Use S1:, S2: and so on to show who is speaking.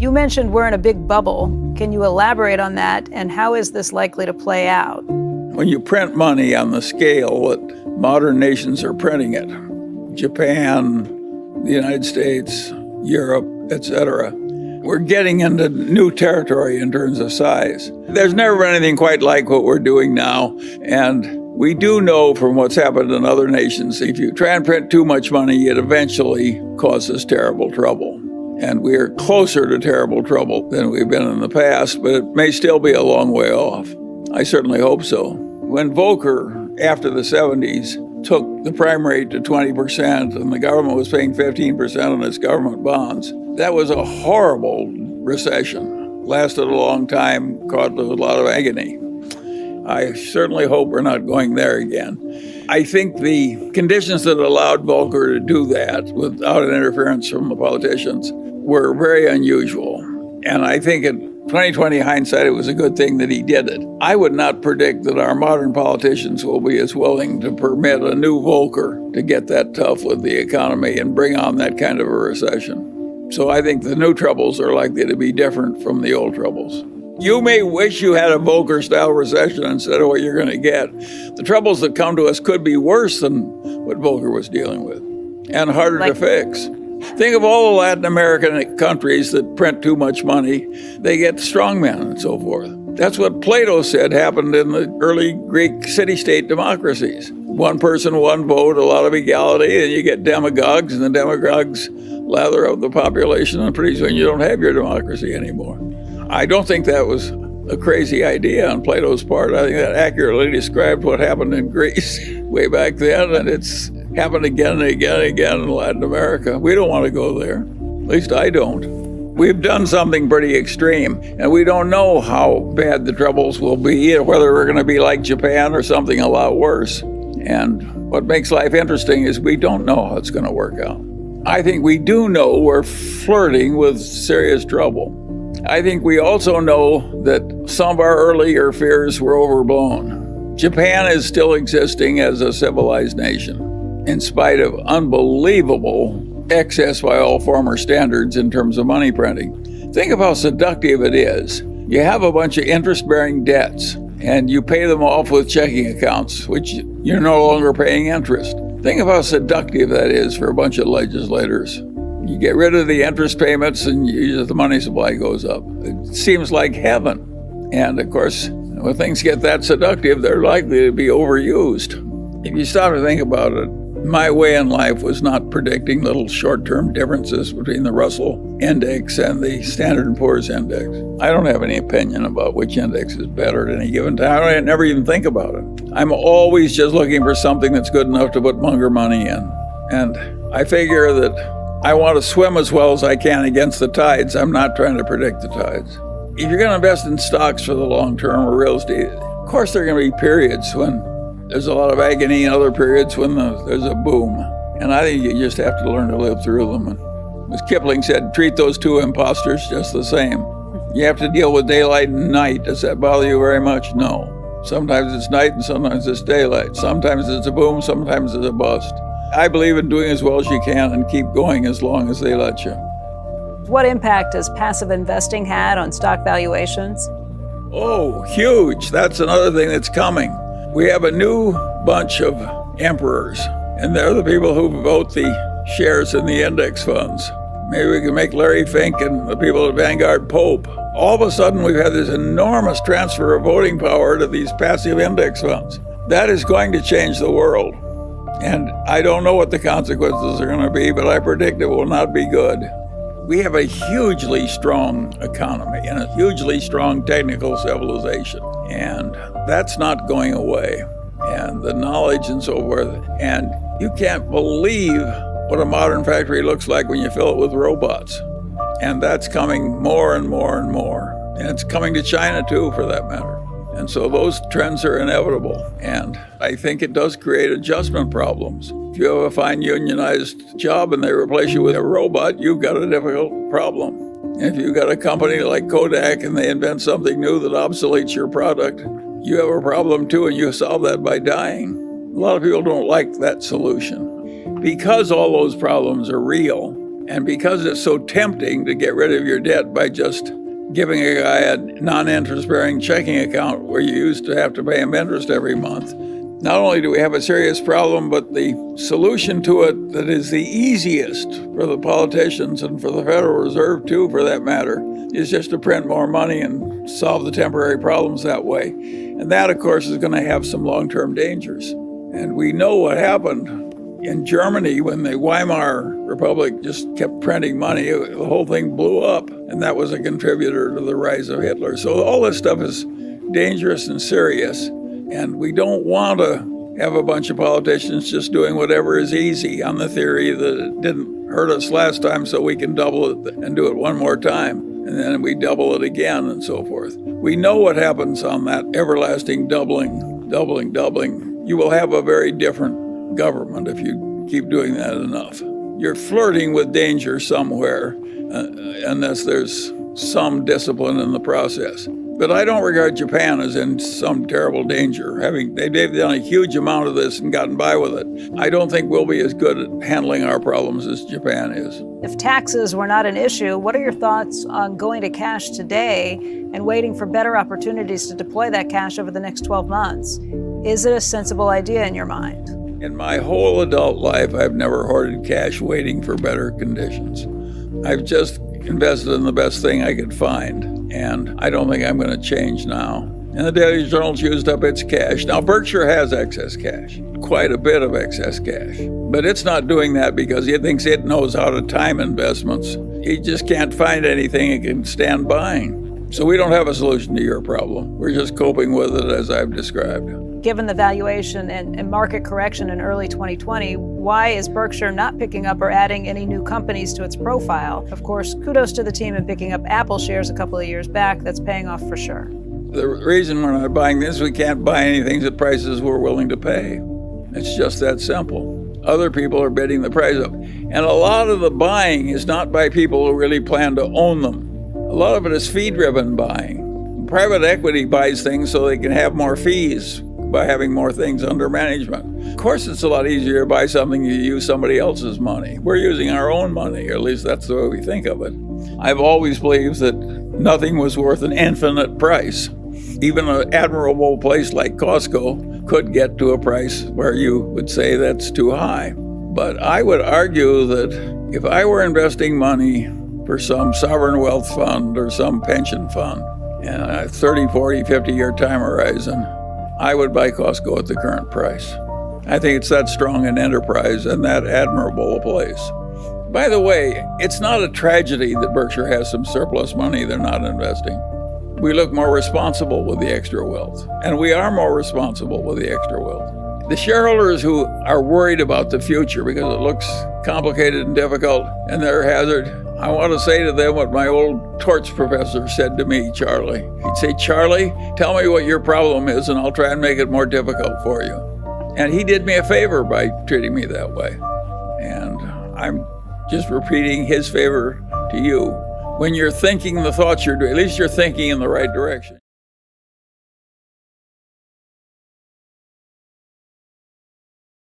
S1: You mentioned we're in a big bubble. Can you elaborate on that, and how is this likely to play out?
S2: When you print money on the scale that modern nations are printing it, Japan, the United States, Europe, etc., we're getting into new territory in terms of size. There's never been anything quite like what we're doing now, and we do know from what's happened in other nations, if you try and print too much money, it eventually causes terrible trouble. And we're closer to terrible trouble than we've been in the past, but it may still be a long way off. I certainly hope so. When Volcker, after the 70s, took the prime rate to 20% and the government was paying 15% on its government bonds, that was a horrible recession. Lasted a long time, caused a lot of agony. I certainly hope we're not going there again. I think the conditions that allowed Volcker to do that without an interference from the politicians were very unusual. And I think in 2020 hindsight, it was a good thing that he did it. I would not predict that our modern politicians will be as willing to permit a new Volcker to get that tough with the economy and bring on that kind of a recession. So I think the new troubles are likely to be different from the old troubles. You may wish you had a Volcker-style recession instead of what you're going to get. The troubles that come to us could be worse than what Volcker was dealing with and harder to fix. Think of all the Latin American countries that print too much money. They get strongmen and so forth. That's what Plato said happened in the early Greek city-state democracies. One person, one vote, a lot of equality, and you get demagogues, and the demagogues lather up the population, and pretty soon you don't have your democracy anymore. I don't think that was a crazy idea on Plato's part. I think that accurately described what happened in Greece way back then, and it's happened again and again and again in Latin America. We don't want to go there. At least I don't. We've done something pretty extreme, and we don't know how bad the troubles will be, or whether we're going to be like Japan or something a lot worse. And what makes life interesting is we don't know how it's going to work out. I think we do know we're flirting with serious trouble. I think we also know that some of our earlier fears were overblown. Japan is still existing as a civilized nation, in spite of unbelievable excess by all former standards in terms of money printing. Think of how seductive it is. You have a bunch of interest-bearing debts, and you pay them off with checking accounts, which you're no longer paying interest. Think of how seductive that is for a bunch of legislators. You get rid of the interest payments and the money supply goes up. It seems like heaven. And of course, when things get that seductive, they're likely to be overused. If you stop to think about it, my way in life was not predicting little short-term differences between the Russell index and the Standard & Poor's index. I don't have any opinion about which index is better at any given time. I never even think about it. I'm always just looking for something that's good enough to put Munger money in. And I figure that I want to swim as well as I can against the tides. I'm not trying to predict the tides. If you're going to invest in stocks for the long term or real estate, of course there are going to be periods when there's a lot of agony and other periods when there's a boom. And I think you just have to learn to live through them. And as Kipling said, treat those two imposters just the same. You have to deal with daylight and night. Does that bother you very much? No. Sometimes it's night and sometimes it's daylight. Sometimes it's a boom, sometimes it's a bust. I believe in doing as well as you can and keep going as long as they let you.
S1: What impact has passive investing had on stock valuations?
S2: Oh, huge. That's another thing that's coming. We have a new bunch of emperors, and they're the people who vote the shares in the index funds. Maybe we can make Larry Fink and the people at Vanguard Pope. All of a sudden, we've had this enormous transfer of voting power to these passive index funds. That is going to change the world. And I don't know what the consequences are going to be, but I predict it will not be good. We have a hugely strong economy and a hugely strong technical civilization, and that's not going away. And the knowledge and so forth. And you can't believe what a modern factory looks like when you fill it with robots. And that's coming more and more and more. And it's coming to China too, for that matter. And so those trends are inevitable. And I think it does create adjustment problems. If you have a fine unionized job and they replace you with a robot, you've got a difficult problem. If you've got a company like Kodak and they invent something new that obsoletes your product, you have a problem too, and you solve that by dying. A lot of people don't like that solution. Because all those problems are real, And because it's so tempting to get rid of your debt by just giving a guy a non-interest-bearing checking account where you used to have to pay him interest every month, not only do we have a serious problem, but the solution to it that is the easiest for the politicians and for the Federal Reserve too, for that matter, is just to print more money and solve the temporary problems that way. And that, of course, is going to have some long-term dangers. And we know what happened in Germany when the Weimar Republic just kept printing money. The whole thing blew up, and that was a contributor to the rise of Hitler. So all this stuff is dangerous and serious. And we don't want to have a bunch of politicians just doing whatever is easy on the theory that it didn't hurt us last time, so we can double it and do it one more time. And then we double it again and so forth. We know what happens on that everlasting doubling. You will have a very different government if you keep doing that enough. You're flirting with danger somewhere, unless there's some discipline in the process. But I don't regard Japan as in some terrible danger. They've done a huge amount of this and gotten by with it. I don't think we'll be as good at handling our problems as Japan is.
S1: If taxes were not an issue, what are your thoughts on going to cash today and waiting for better opportunities to deploy that cash over the next 12 months? Is it a sensible idea in your mind?
S2: In my whole adult life, I've never hoarded cash waiting for better conditions. I've just invested in the best thing I could find, and I don't think I'm going to change now. And the Daily Journal's used up its cash. Now, Berkshire has excess cash, quite a bit of excess cash. But it's not doing that because it thinks it knows how to time investments. It just can't find anything it can stand buying. So we don't have a solution to your problem. We're just coping with it as I've described.
S1: Given the valuation and market correction in early 2020, why is Berkshire not picking up or adding any new companies to its profile? Of course, kudos to the team in picking up Apple shares a couple of years back. That's paying off for sure.
S2: The reason we're not buying this, we can't buy anything at prices we're willing to pay. It's just that simple. Other people are bidding the price up. And a lot of the buying is not by people who really plan to own them. A lot of it is fee-driven buying. Private equity buys things so they can have more fees by having more things under management. Of course, it's a lot easier to buy something you use somebody else's money. We're using our own money, or at least that's the way we think of it. I've always believed that nothing was worth an infinite price. Even an admirable place like Costco could get to a price where you would say that's too high. But I would argue that if I were investing money for some sovereign wealth fund or some pension fund, in a 30, 40, 50-year time horizon, I would buy Costco at the current price. I think it's that strong an enterprise and that admirable a place. By the way, it's not a tragedy that Berkshire has some surplus money they're not investing. We look more responsible with the extra wealth, and we are more responsible with the extra wealth. The shareholders who are worried about the future because it looks complicated and difficult and they're hazard, I want to say to them what my old torts professor said to me, Charlie. He'd say, Charlie, tell me what your problem is and I'll try and make it more difficult for you. And he did me a favor by treating me that way. And I'm just repeating his favor to you. When you're thinking the thoughts you're doing, at least you're thinking in the right direction.